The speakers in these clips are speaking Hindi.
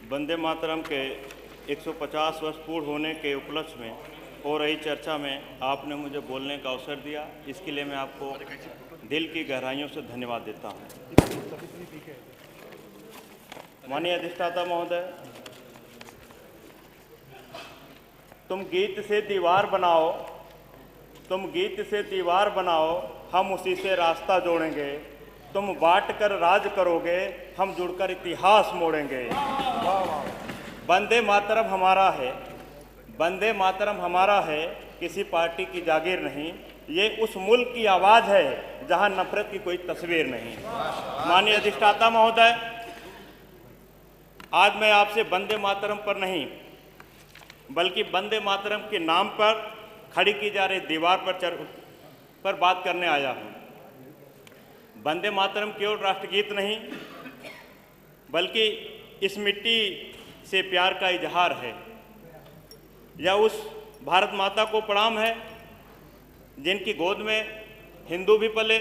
वंदे मातरम के 150 वर्ष पूर्ण होने के उपलक्ष्य में हो रही चर्चा में आपने मुझे बोलने का अवसर दिया, इसके लिए मैं आपको दिल की गहराइयों से धन्यवाद देता हूँ। माननीय अधिष्ठाता महोदय, तुम गीत से दीवार बनाओ, तुम गीत से दीवार बनाओ, हम उसी से रास्ता जोड़ेंगे। तुम बांट कर राज करोगे, हम जुड़कर इतिहास मोड़ेंगे। वंदे मातरम हमारा है, वंदे मातरम हमारा है, किसी पार्टी की जागीर नहीं। ये उस मुल्क की आवाज़ है जहां नफरत की कोई तस्वीर नहीं। माननीय अधिष्ठाता महोदय, आज मैं आपसे वंदे मातरम पर नहीं बल्कि वंदे मातरम के नाम पर खड़ी की जा रही दीवार पर बात करने आया हूं। वंदे मातरम केवल राष्ट्रगीत नहीं बल्कि इस मिट्टी से प्यार का इजहार है। यह उस भारत माता को प्रणाम है जिनकी गोद में हिंदू भी पले,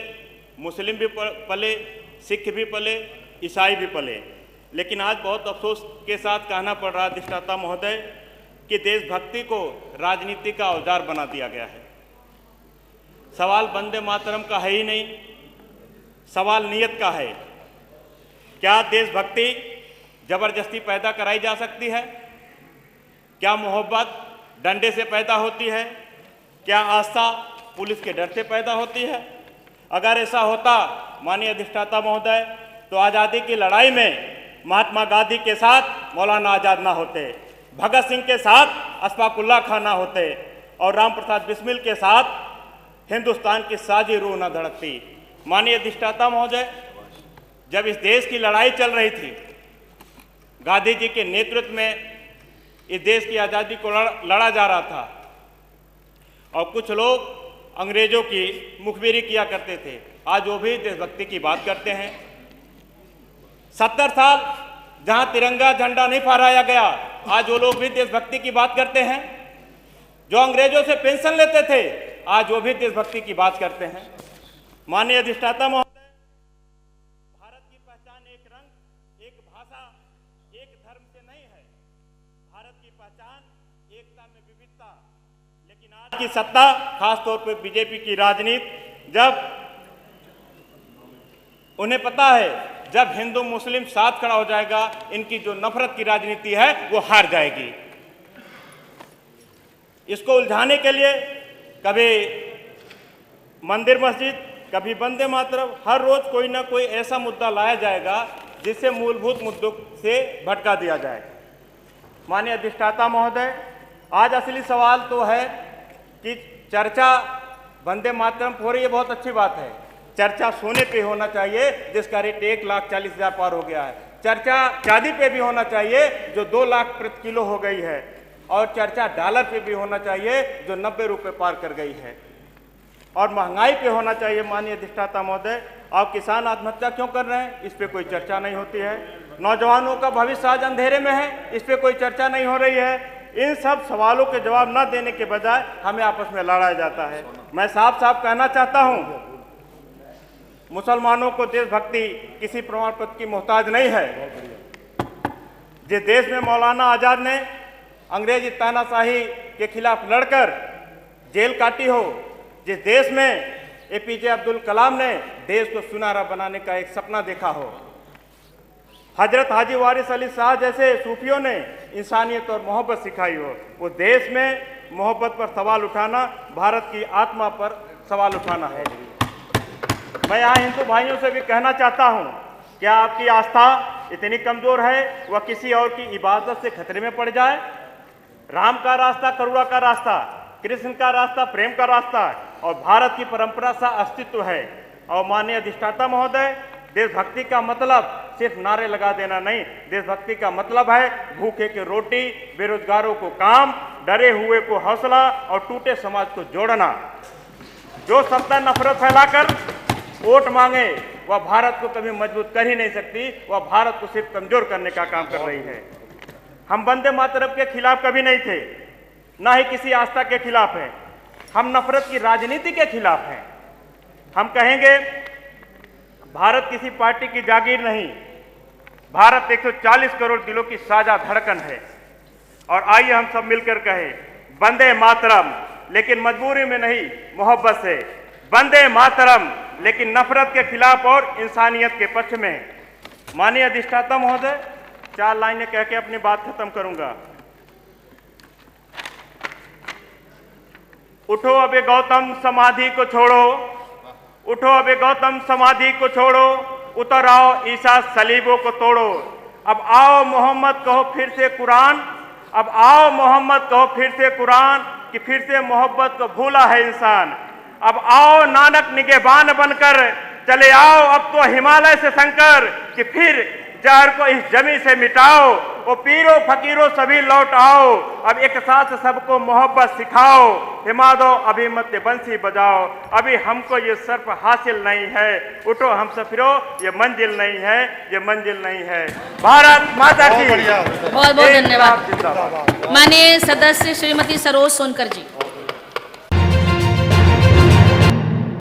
मुस्लिम भी पले, सिख भी पले, ईसाई भी पले। लेकिन आज बहुत अफसोस के साथ कहना पड़ रहा अधिष्ठाता महोदय कि देशभक्ति को राजनीति का औजार बना दिया गया है। सवाल वंदे मातरम का है ही नहीं, सवाल नीयत का है। क्या देशभक्ति जबरदस्ती पैदा कराई जा सकती है? क्या मोहब्बत डंडे से पैदा होती है? क्या आस्था पुलिस के डर से पैदा होती है? अगर ऐसा होता माननीय अधिष्ठाता महोदय, तो आज़ादी की लड़ाई में महात्मा गांधी के साथ मौलाना आज़ाद ना होते, भगत सिंह के साथ अशफाकुल्लाह खां ना होते और राम प्रसाद बिस्मिल के साथ हिंदुस्तान की साजी रूह न धड़कती। माननीय अधिष्ठाता महोदय, जब इस देश की लड़ाई चल रही थी, गांधी जी के नेतृत्व में इस देश की आज़ादी को लड़ा जा रहा था और कुछ लोग अंग्रेजों की मुखबिरी किया करते थे। आज वो भी देशभक्ति की बात करते हैं। 70 साल जहां तिरंगा झंडा नहीं फहराया गया, आज वो लोग भी देशभक्ति की बात करते हैं। जो अंग्रेजों से पेंशन लेते थे, आज वो भी देशभक्ति की बात करते हैं। माननीय अधिष्ठाता महोदय, भारत की पहचान एक रंग, एक भाषा, एक धर्म से नहीं है। भारत की पहचान एकता में विविधता। लेकिन आज की सत्ता, खासतौर पर बीजेपी की राजनीति, जब उन्हें पता है जब हिंदू मुस्लिम साथ खड़ा हो जाएगा, इनकी जो नफरत की राजनीति है वो हार जाएगी। इसको उलझाने के लिए कभी मंदिर मस्जिद, कभी वंदे मातरम, हर रोज कोई ना कोई ऐसा मुद्दा लाया जाएगा जिससे मूलभूत मुद्दों से भटका दिया जाए। माननीय अधिष्ठाता महोदय, आज असली सवाल तो है कि चर्चा वंदे मातरम हो रही है, बहुत अच्छी बात है। चर्चा सोने पे होना चाहिए जिसका रेट 1,40,000 पार हो गया है। चर्चा चांदी पे भी होना चाहिए जो 2 लाख प्रति किलो हो गई है। और चर्चा डॉलर पे भी होना चाहिए जो 90 रुपये पार कर गई है। और महंगाई पे होना चाहिए। माननीय अधिष्ठाता महोदय, आप किसान आत्महत्या क्यों कर रहे हैं, इस पे कोई चर्चा नहीं होती है। नौजवानों का भविष्य आज अंधेरे में है, इस पे कोई चर्चा नहीं हो रही है। इन सब सवालों के जवाब न देने के बजाय हमें आपस में लड़ाया जाता है। मैं साफ साफ कहना चाहता हूँ, मुसलमानों को देशभक्ति किसी प्रमाण पत्र की मोहताज नहीं है। जिस देश में मौलाना आज़ाद ने अंग्रेजी तानाशाही के खिलाफ लड़कर जेल काटी हो, जिस देश में एपीजे अब्दुल कलाम ने देश को सुनहरा बनाने का एक सपना देखा हो, हजरत हाजी वारिस अली शाह जैसे सूफियों ने इंसानियत और मोहब्बत सिखाई हो, उस देश में मोहब्बत पर सवाल उठाना भारत की आत्मा पर सवाल उठाना है। मैं यहाँ हिंदू भाइयों से भी कहना चाहता हूँ, क्या आपकी आस्था इतनी कमजोर है वह किसी और की इबादत से खतरे में पड़ जाए? राम का रास्ता करुणा का रास्ता, कृष्ण का रास्ता प्रेम का रास्ता और भारत की परंपरा सा अस्तित्व है। और माननीय अधिष्ठाता महोदय, देशभक्ति का मतलब सिर्फ नारे लगा देना नहीं, देशभक्ति का मतलब है भूखे को रोटी, बेरोजगारों को काम, डरे हुए को हौसला और टूटे समाज को जोड़ना। जो सत्ता नफरत फैलाकर वोट मांगे वह भारत को कभी मजबूत कर ही नहीं सकती, वह भारत को सिर्फ कमजोर करने का काम कर रही है। हम वंदे मातरम के खिलाफ कभी नहीं थे, ना ही किसी आस्था के खिलाफ है। हम नफरत की राजनीति के खिलाफ हैं। हम कहेंगे भारत किसी पार्टी की जागीर नहीं, भारत 140 करोड़ दिलों की साझा धड़कन है। और आइए हम सब मिलकर कहें वंदे मातरम, लेकिन मजबूरी में नहीं, मोहब्बत से। वंदे मातरम, लेकिन नफरत के खिलाफ और इंसानियत के पक्ष में। माननीय अधिष्ठाता महोदय, 4 लाइनें कह के अपनी बात खत्म करूंगा। उठो अबे गौतम समाधि को छोड़ो, उठो अबे गौतम समाधि को छोड़ो, उतर आओ ईसा सलीबों को तोड़ो। अब आओ मोहम्मद कहो फिर से कुरान, अब आओ मोहम्मद कहो फिर से कुरान, कि फिर से मोहब्बत को भूला है इंसान। अब आओ नानक निगहबान बनकर, चले आओ अब तो हिमालय से शंकर, कि फिर जहर को इस जमी से मिटाओ। ओ पीरो फकीरों सभी लौट आओ, अब एक साथ सबको मोहब्बत सिखाओ। हिमा दो अभी मत बंसी बजाओ, अभी हमको ये सर्फ हासिल नहीं है। उठो हम सफिरो, ये मंजिल नहीं है, ये मंजिल नहीं है। भारत माता की। बहुत बहुत धन्यवाद। माननीय सदस्य श्रीमती सरोज सोनकर जी।